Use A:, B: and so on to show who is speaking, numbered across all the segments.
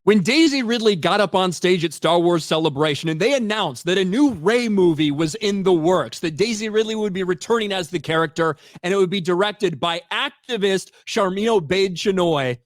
A: When Daisy Ridley got up on stage at Star Wars Celebration and they announced that a new Rey movie was in the works, that Daisy Ridley would be returning as the character and it would be directed by activist Sharmeen Obaid-Chinoy,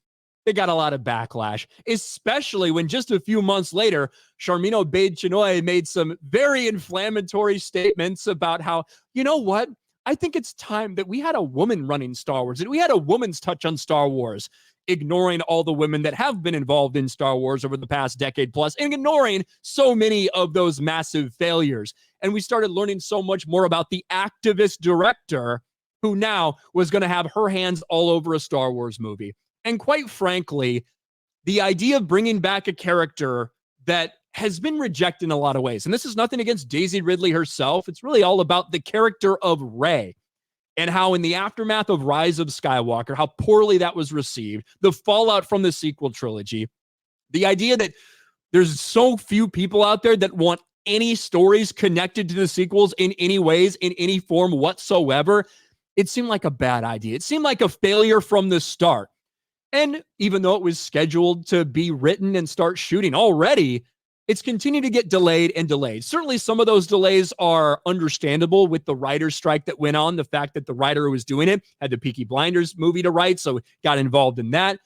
A: they got a lot of backlash, especially when just a few months later, Sharmeen Obaid-Chinoy made some very inflammatory statements about how, you know what? I think it's time that we had a woman running Star Wars, that we had a woman's touch on Star Wars, ignoring all the women that have been involved in Star Wars over the past decade plus, and ignoring so many of those massive failures. And we started learning so much more about the activist director who now was going to have her hands all over a Star Wars movie. And quite frankly, the idea of bringing back a character that has been rejected in a lot of ways, and this is nothing against Daisy Ridley herself, it's really all about the character of Rey and how in the aftermath of Rise of Skywalker, how poorly that was received, the fallout from the sequel trilogy, the idea that there's so few people out there that want any stories connected to the sequels in any ways, in any form whatsoever, it seemed like a bad idea. It seemed like a failure from the start. And even though it was scheduled to be written and start shooting already, it's continued to get delayed and delayed. Certainly some of those delays are understandable with the writer's strike that went on, the fact that the writer who was doing it had the Peaky Blinders movie to write, so got involved in that.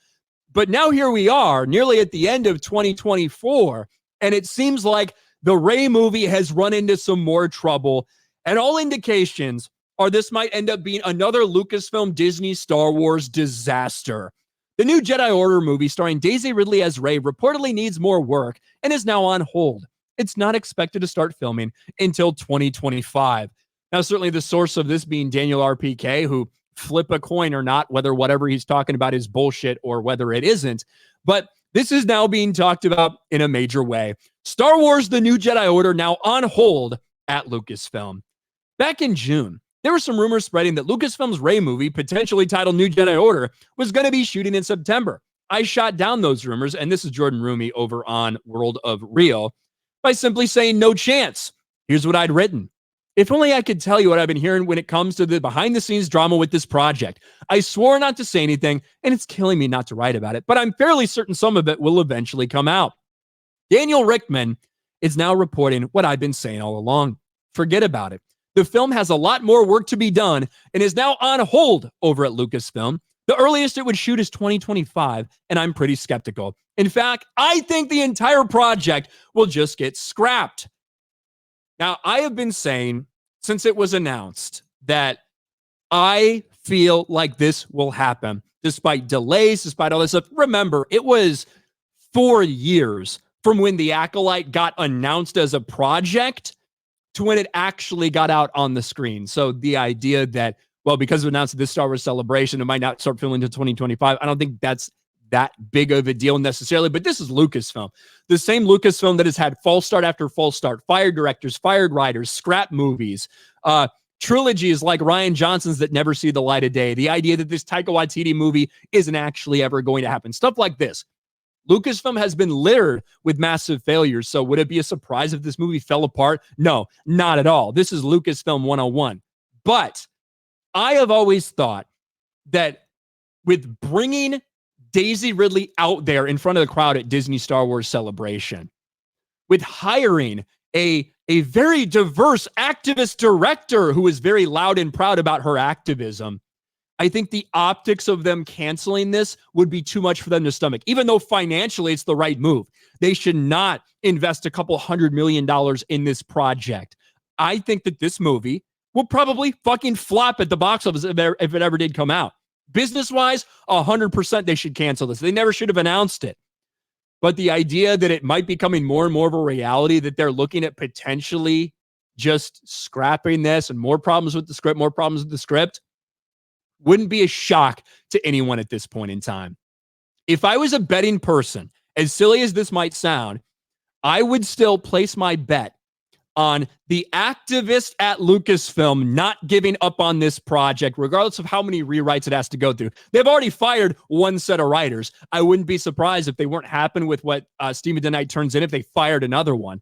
A: But now here we are, nearly at the end of 2024, and it seems like the Rey movie has run into some more trouble, and all indications are this might end up being another Lucasfilm Disney Star Wars disaster. The new Jedi Order movie starring Daisy Ridley as Rey reportedly needs more work and is now on hold. It's not expected to start filming until 2025. Now, certainly the source of this being Daniel RPK, who flip a coin or not, whether whatever he's talking about is bullshit or whether it isn't. But this is now being talked about in a major way. Star Wars The New Jedi Order now on hold at Lucasfilm. Back in June, there were some rumors spreading that Lucasfilm's Rey movie, potentially titled New Jedi Order, was going to be shooting in September. I shot down those rumors, and this is Jordan Rumi over on World of Real, by simply saying no chance. Here's what I'd written. If only I could tell you what I've been hearing when it comes to the behind-the-scenes drama with this project. I swore not to say anything, and it's killing me not to write about it, but I'm fairly certain some of it will eventually come out. Daniel Rickman is now reporting what I've been saying all along. Forget about it. The film has a lot more work to be done and is now on hold over at Lucasfilm. The earliest it would shoot is 2025, and I'm pretty skeptical. In fact, I think the entire project will just get scrapped. Now, I have been saying since it was announced that I feel like this will happen, despite delays, despite all this stuff. Remember, it was 4 years from when The Acolyte got announced as a project to when it actually got out on the screen. So the idea that, well, because it announced this Star Wars Celebration, it might not start filming until 2025. I don't think that's that big of a deal necessarily, but this is Lucasfilm. The same Lucasfilm that has had false start after false start, fired directors, fired writers, scrap movies, trilogies like Rian Johnson's that never see the light of day. The idea that this Taika Waititi movie isn't actually ever going to happen. Stuff like this. Lucasfilm has been littered with massive failures. So would it be a surprise if this movie fell apart? No, not at all. This is Lucasfilm 101. But I have always thought that with bringing Daisy Ridley out there in front of the crowd at Disney Star Wars Celebration, with hiring a very diverse activist director who is very loud and proud about her activism, I think the optics of them canceling this would be too much for them to stomach. Even though financially it's the right move, they should not invest a couple $100 million in this project. I think that this movie will probably fucking flop at the box office if it ever did come out. Business-wise, 100% they should cancel this. They never should have announced it. But the idea that it might be becoming more and more of a reality, that they're looking at potentially just scrapping this and more problems with the script, wouldn't be a shock to anyone at this point in time. If I was a betting person, as silly as this might sound, I would still place my bet on the activists at Lucasfilm not giving up on this project, regardless of how many rewrites it has to go through. They've already fired one set of writers. I wouldn't be surprised if they weren't happy with what Stephen DeKnight turns in if they fired another one.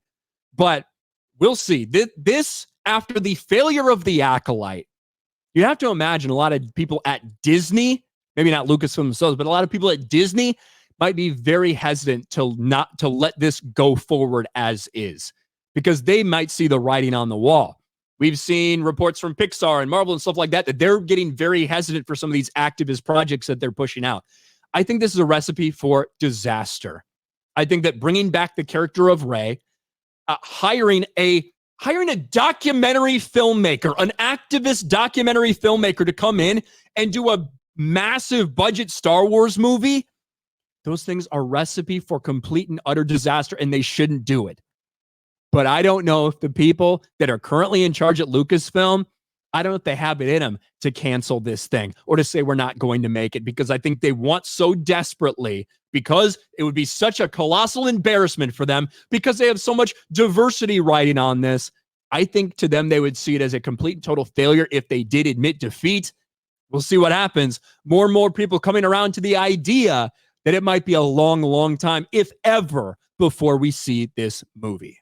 A: But we'll see. This, after the failure of The Acolyte, you have to imagine a lot of people at Disney, maybe not Lucasfilm themselves, but a lot of people at Disney might be very hesitant to let this go forward as is, because they might see the writing on the wall. We've seen reports from Pixar and Marvel and stuff like that they're getting very hesitant for some of these activist projects that they're pushing out. I think this is a recipe for disaster. I think that bringing back the character of Rey, hiring a documentary filmmaker, an activist documentary filmmaker to come in and do a massive budget Star Wars movie, those things are recipe for complete and utter disaster, and they shouldn't do it. But I don't know if the people that are currently in charge at Lucasfilm, I don't know if they have it in them to cancel this thing or to say we're not going to make it, because I think they want so desperately, because it would be such a colossal embarrassment for them because they have so much diversity writing on this. I think to them, they would see it as a complete and total failure if they did admit defeat. We'll see what happens. More and more people coming around to the idea that it might be a long, long time, if ever, before we see this movie.